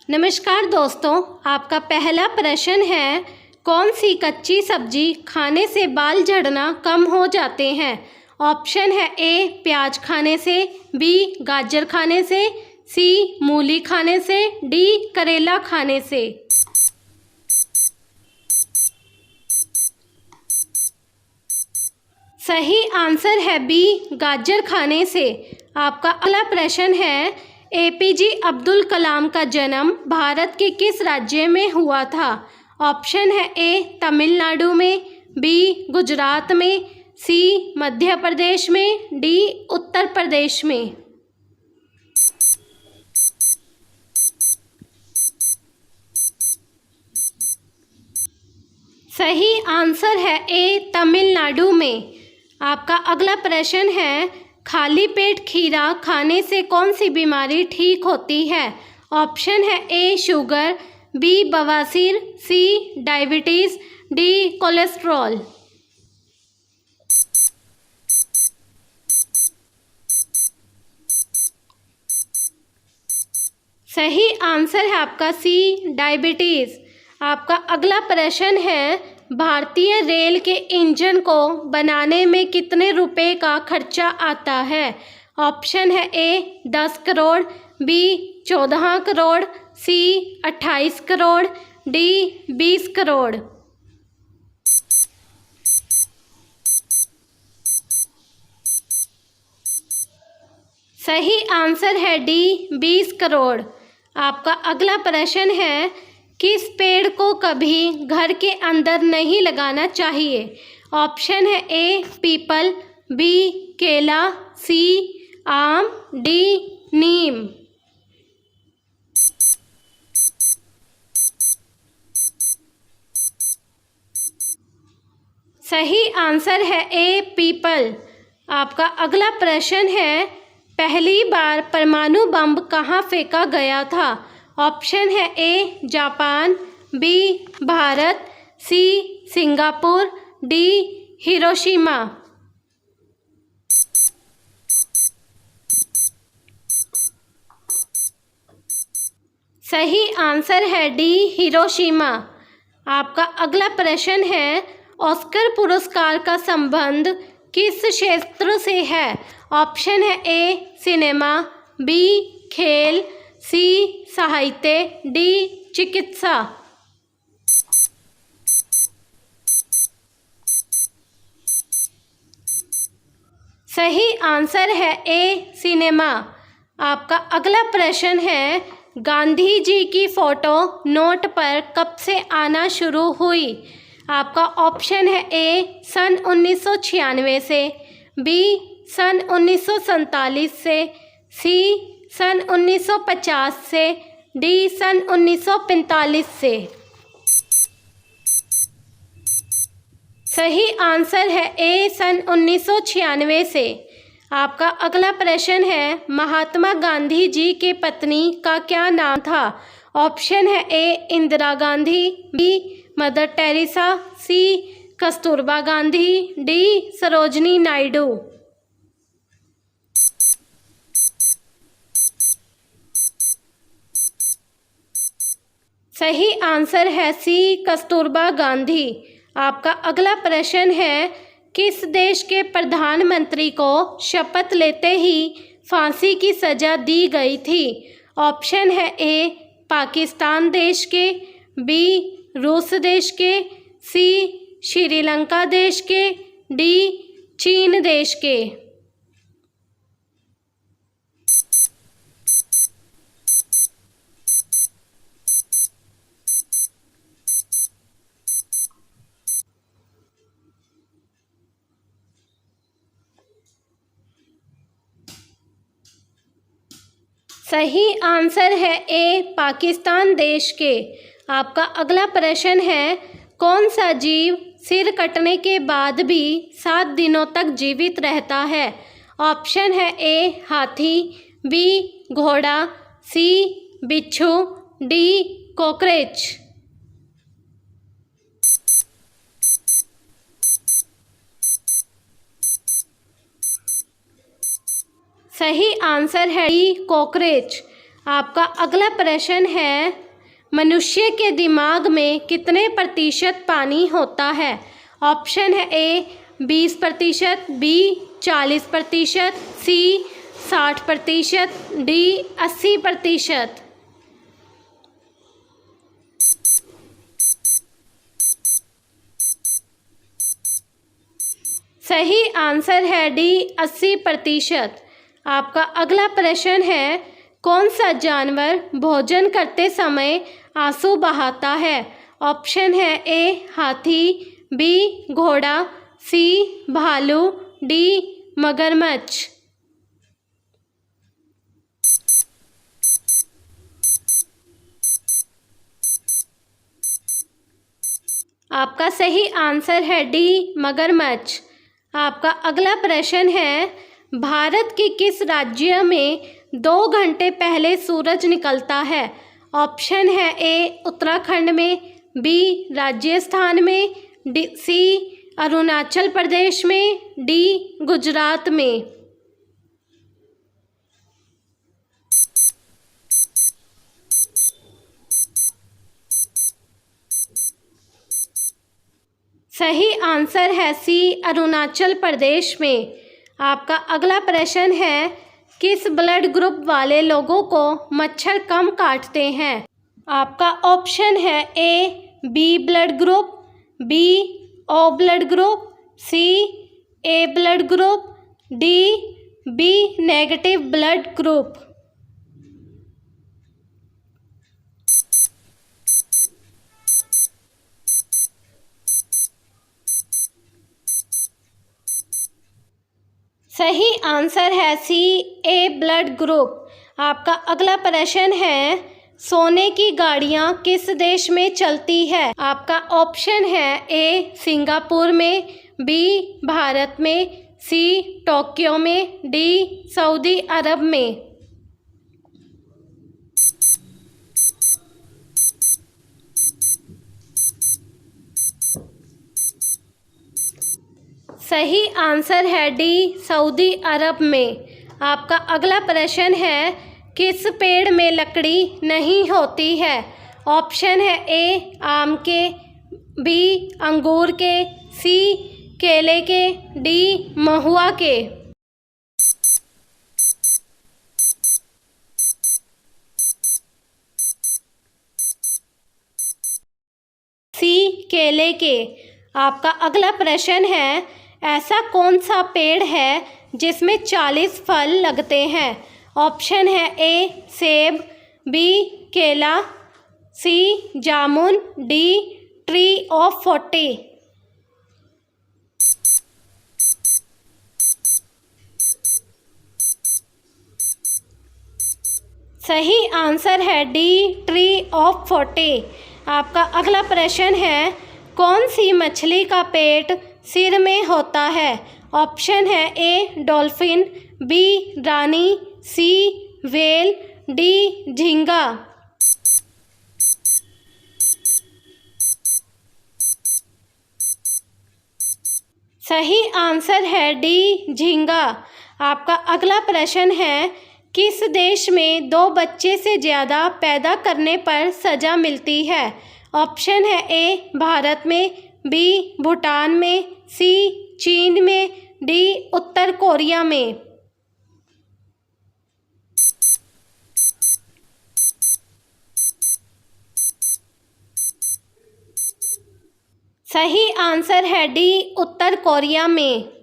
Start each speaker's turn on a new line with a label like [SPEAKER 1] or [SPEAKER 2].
[SPEAKER 1] नमस्कार दोस्तों, आपका पहला प्रश्न है, कौन सी कच्ची सब्जी खाने से बाल झड़ना कम हो जाते हैं। ऑप्शन है ए प्याज खाने से, बी गाजर खाने से, सी मूली खाने से, डी करेला खाने से। सही आंसर है बी गाजर खाने से। आपका अगला प्रश्न है, एपीजे अब्दुल कलाम का जन्म भारत के किस राज्य में हुआ था। ऑप्शन है ए तमिलनाडु में, बी गुजरात में, सी मध्य प्रदेश में, डी उत्तर प्रदेश में। सही आंसर है ए तमिलनाडु में। आपका अगला प्रश्न है, खाली पेट खीरा खाने से कौन सी बीमारी ठीक होती है। ऑप्शन है ए शुगर, बी बवासीर, सी डायबिटीज़, डी कोलेस्ट्रॉल। सही आंसर है आपका सी डायबिटीज़। आपका अगला प्रश्न है, भारतीय रेल के इंजन को बनाने में कितने रुपए का खर्चा आता है। ऑप्शन है ए 10 करोड़, बी 14 करोड़, सी 28 करोड़, डी 20 करोड़। सही आंसर है डी 20 करोड़। आपका अगला प्रश्न है, किस पेड़ को कभी घर के अंदर नहीं लगाना चाहिए। ऑप्शन है ए पीपल, बी केला, सी आम, डी नीम। सही आंसर है ए पीपल। आपका अगला प्रश्न है, पहली बार परमाणु बम कहाँ फेंका गया था। ऑप्शन है A Japan, B Bharat, C Singapore, D Hiroshima. सही आंसर है डी हिरोशिमा। आपका अगला प्रश्न है, ऑस्कर पुरस्कार का संबंध किस क्षेत्र से है। ऑप्शन है ए सिनेमा, बी खेल, सी साहित्य, डी चिकित्सा। सही आंसर है ए सिनेमा। आपका अगला प्रश्न है, गांधी जी की फोटो नोट पर कब से आना शुरू हुई। आपका ऑप्शन है ए सन 1996 से, बी सन 1947 से, सी सन 1950 से, डी सन 1945 से। सही आंसर है ए सन 1996 से। आपका अगला प्रश्न है, महात्मा गांधी जी के पत्नी का क्या नाम था। ऑप्शन है A Indira Gandhi, B Mother Teresa, C Kasturba Gandhi, D Sarojini Naidu. सही आंसर है सी कस्तूरबा गांधी। आपका अगला प्रश्न है, किस देश के प्रधानमंत्री को शपथ लेते ही फांसी की सज़ा दी गई थी। ऑप्शन है ए पाकिस्तान देश के, बी रूस देश के, सी श्रीलंका देश के, डी चीन देश के। सही आंसर है ए पाकिस्तान देश के। आपका अगला प्रश्न है, कौन सा जीव सिर कटने के बाद भी 7 दिनों तक जीवित रहता है। ऑप्शन है ए हाथी, बी घोड़ा, सी बिच्छू, डी कॉकरोच। सही आंसर है डी कॉकरोच। आपका अगला प्रश्न है, मनुष्य के दिमाग में कितने प्रतिशत पानी होता है? ऑप्शन है ए 20%, बी 40%, सी 60%, डी 80%। सही आंसर है डी 80%। आपका अगला प्रश्न है, कौन सा जानवर भोजन करते समय आंसू बहाता है? ऑप्शन है ए हाथी, बी घोड़ा, सी भालू, डी मगरमच्छ। आपका सही आंसर है डी मगरमच्छ। आपका अगला प्रश्न है, भारत के किस राज्य में 2 घंटे पहले सूरज निकलता है? ऑप्शन है ए उत्तराखंड में, बी राजस्थान में, सी अरुणाचल प्रदेश में, डी गुजरात में। सही आंसर है सी अरुणाचल प्रदेश में। आपका अगला प्रश्न है, किस ब्लड ग्रुप वाले लोगों को मच्छर कम काटते हैं? आपका ऑप्शन है A B blood group, B O blood group, C A blood group, D B negative blood group. सही आंसर है सी ए ब्लड ग्रुप। आपका अगला प्रश्न है, सोने की गाड़ियाँ किस देश में चलती है? आपका ऑप्शन है ए सिंगापुर में, बी भारत में, सी टोक्यो में, डी सऊदी अरब में। सही आंसर है डी सऊदी अरब में। आपका अगला प्रश्न है, किस पेड़ में लकड़ी नहीं होती है? ऑप्शन है ए आम के, बी अंगूर के, सी केले के, डी महुआ के। सी केले के। आपका अगला प्रश्न है, ऐसा कौन सा पेड़ है जिसमें 40 फल लगते हैं? ऑप्शन है ए सेब, बी केला, सी जामुन, डी ट्री ऑफ 40। सही आंसर है डी ट्री ऑफ 40। आपका अगला प्रश्न है, कौन सी मछली का पेट सिर में होता है? ऑप्शन है ए डॉल्फिन, बी रानी, सी व्हेल, डी झींगा। सही आंसर है डी झींगा। आपका अगला प्रश्न है, किस देश में 2 बच्चे से ज़्यादा पैदा करने पर सज़ा मिलती है? ऑप्शन है ए भारत में, बी भूटान में, सी चीन में, डी उत्तर कोरिया में। सही आंसर है डी उत्तर कोरिया में।